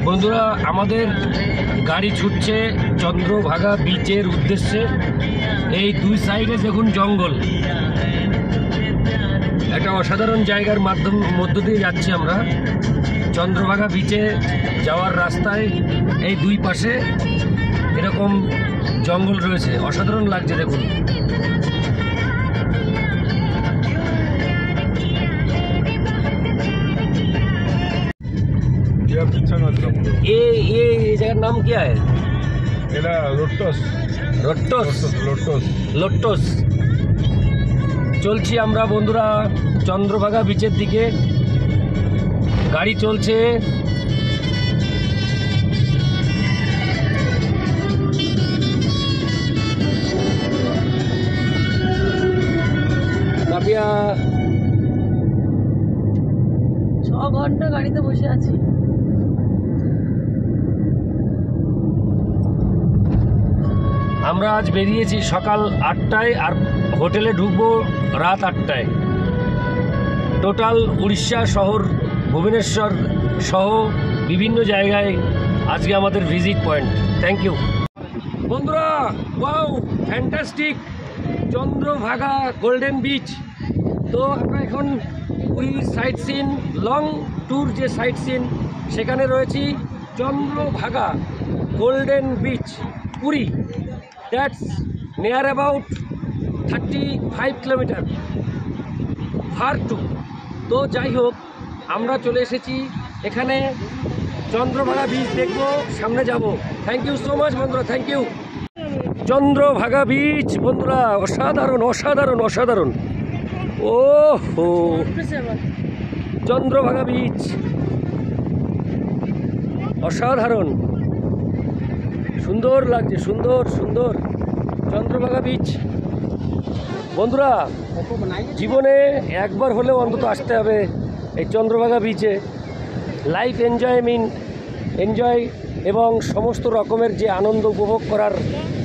বন্ধুরা, আমাদের গাড়ি ছুটছে চন্দ্রভাগা বিচের উদ্দেশ্যে। এই দুই সাইডে দেখুন জঙ্গল, একটা অসাধারণ জায়গার মধ্য দিয়ে যাচ্ছি আমরা। চন্দ্রভাগা বিচে যাওয়ার রাস্তায় এই দুই পাশে এরকম জঙ্গল রয়েছে, অসাধারণ লাগছে দেখুন। ये जगह नाम क्या है? Lotus lotus lotus lotus. চলছি আমরা বন্ধুরা চন্দ্রভাগা বিচের দিকে, গাড়ি চলছে। কাপিয়া 6 ঘন্টা গাড়িতে বসে আছি। আমরা আজ বেরিয়েছি সকাল 8টায় আর হোটেলে ঢুকবো রাত 8টায়। টোটাল উড়িষ্যা শহর ভুবনেশ্বর সহ বিভিন্ন জায়গায় আজকে আমাদের ভিজিট পয়েন্ট। থ্যাংক ইউ বন্ধুরা। Wow, fantastic Chandrabhaga golden beach. তো আমরা এখন পুরীর সাইট সিন, লং ট্যুর যে সাইট সিন সেখানে রয়েছি। Chandrabhaga golden beach Puri, that's near about 35 kilometre far to. তো যাই হোক, আমরা চলে এসেছি এখানে চন্দ্রভাগা বিচ দেখবো, সামনে যাব। থ্যাংক ইউ সো মাচ বন্ধুরা, থ্যাংক ইউ। চন্দ্রভাগা বিচ বন্ধুরা, অসাধারণ অসাধারণ অসাধারণ। ও হো, চন্দ্রভাগা বিচ অসাধারণ, সুন্দর লাগছে, সুন্দর সুন্দর চন্দ্রভাগা বিচ। বন্ধুরা, জীবনে একবার হলেও অন্তত আসতে হবে এই চন্দ্রভাগা বিচে। লাইফ এনজয় এবং সমস্ত রকমের যে আনন্দ উপভোগ করার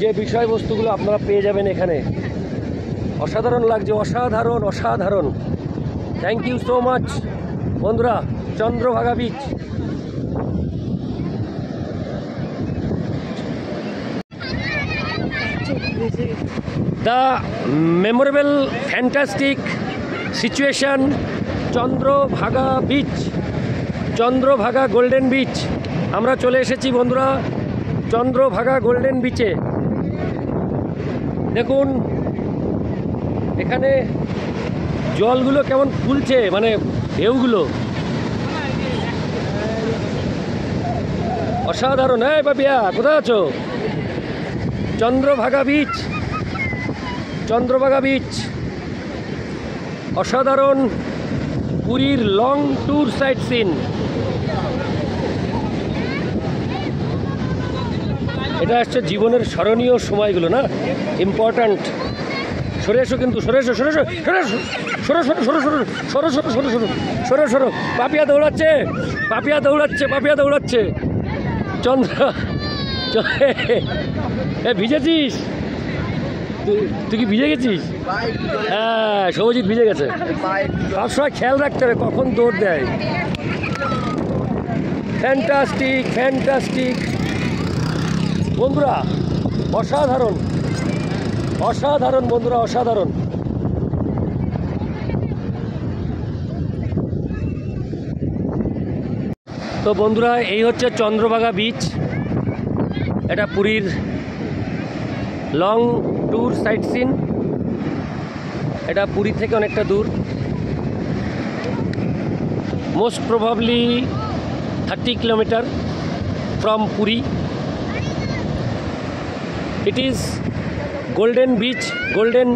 যে বিষয়বস্তুগুলো আপনারা পেয়ে যাবেন এখানে। অসাধারণ লাগছে, অসাধারণ অসাধারণ। থ্যাংক ইউ সো মাচ বন্ধুরা, Chandrabhaga beach. The memorable, fantastic situation, Chandrabhaga beach, Chandrabhaga golden beach. আমরা চলে এসেছি বন্ধুরা চন্দ্রভাগা গোল্ডেন বিচে। দেখুন এখানে জলগুলো কেমন ফুলছে, মানে ঢেউগুলো অসাধারণ। হ্যাঁ বাবিয়া, কোথায় আছো? চন্দ্রভাগা বিচ, চন্দ্রভাগা বিচ অসাধারণ। পুরীর লং ট্যুর সাইট সিন। এটা হচ্ছে জীবনের স্মরণীয় সময়গুলো না, ইম্পর্ট্যান্ট। সরে এসো কিন্তু, সরে এসো, সরে এসো, সরে এসো, সরো সরো সরো সরো সরো সরো সরো সরো সরো সরো। পাপিয়া দৌড়াচ্ছে, পাপিয়া দৌড়াচ্ছে, পাপিয়া দৌড়াচ্ছে। চন্দ্র ভিজেছিস তুই? কি ভিজে গেছিস? হ্যাঁ, সৌজিৎ ভিজে গেছে। সবসময় খেয়াল রাখতে হবে কখন দৌড় দেয়। ফ্যান্টাস্টিক ফ্যান্টাস্টিক বন্ধুরা, অসাধারণ অসাধারণ বন্ধুরা, অসাধারণ। তো বন্ধুরা, এই হচ্ছে চন্দ্রভাগা বিচ। এটা পুরীর লং ট্যুর সাইট সিন। এটা পুরী থেকে অনেকটা দূর, most probably 30 kilometre from Puri. It is golden beach, golden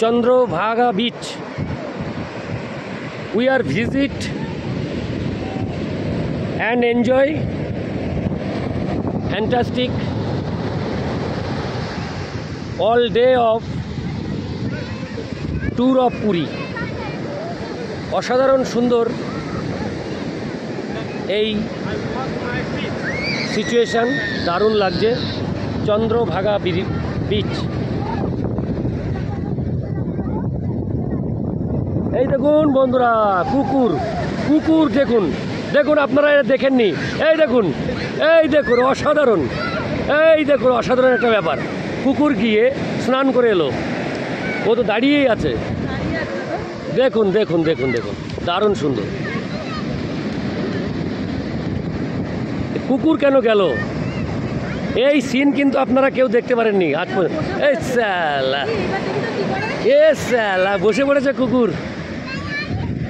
Chandrabhaga beach. We are visit and enjoy fantastic all day of tour of Puri. অসাধারণ সুন্দর এই সিচুয়েশন, দারুণ লাগছে চন্দ্রভাগা বিচ। এই দেখুন বন্ধুরা, কুকুর কুকুর দেখুন, দেখুন আপনারা এটা দেখেননি, এই দেখুন অসাধারণ, এই দেখুন অসাধারণ একটা ব্যাপার। কুকুর গিয়ে স্নান করে এলো, ও তো দাঁড়িয়েই আছে। দাঁড়িয়ে আছে দাদা। দেখুন দেখুন দেখুন দেখুন, দারুণ সুন্দর। কুকুর কেন গেল এই সিন কিন্তু আপনারা কেউ দেখতে পারেননি আজ পর্যন্ত। এই সালা, এবার দেখি তো কি করে। এ সালা বসে পড়েছে কুকুর,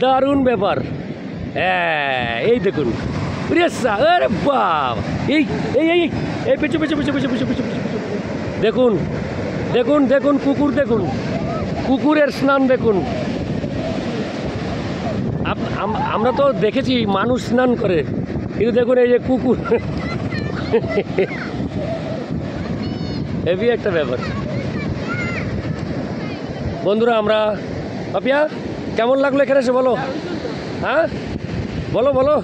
দারুণ ব্যাপার। হ্যাঁ এই দেখুন, আরে বাপ, এই এই এই এই পিছু পিছু পিছু পিছু পিছু পিছু পিছু পিছু। দেখুন দেখুন দেখুন কুকুর, দেখুন কুকুরের স্নান দেখুন। আমরা তো দেখেছি মানুষ স্নান করে, কিন্তু দেখুন এই যে কুকুর, হেভি একটা ব্যাপার। বন্ধুরা আমরা, পাপিয়া কেমন লাগলো এখানে এসে বলো? হ্যাঁ বলো বলো,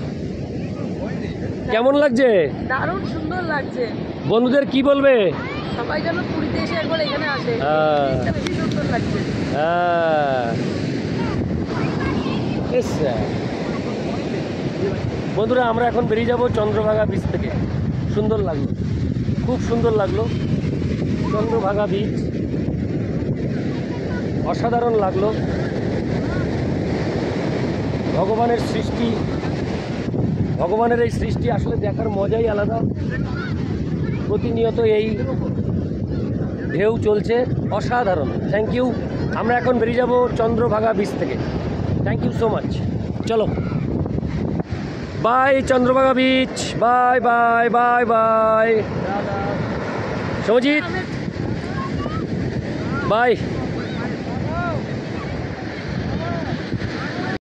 কেমন লাগছে? দারুণ সুন্দর লাগছে। বন্ধুদের কি বলবে? সবাই যেন পুরীতে এসে একবার এখানে আসে। হ্যাঁ। জিনিসটা বেশি সুন্দর লাগছে। হ্যাঁ এস, বন্ধুরা আমরা এখন বেরিয়ে যাব চন্দ্রভাগা বিচ থেকে। সুন্দর লাগলো, খুব সুন্দর লাগলো চন্দ্রভাগা বিচ, অসাধারণ লাগলো। ভগবানের সৃষ্টি, ভগবানের এই সৃষ্টি আসলে দেখার মজাই আলাদা। প্রতিনিয়ত এই ঢেউ চলছে, অসাধারণ। Thank you. আমরা এখন বেরিয়ে যাব চন্দ্রভাগা বিচ থেকে। Thank you so much. চলো bye Chandrabhaga beach, bye bye bye bye. Soujit by.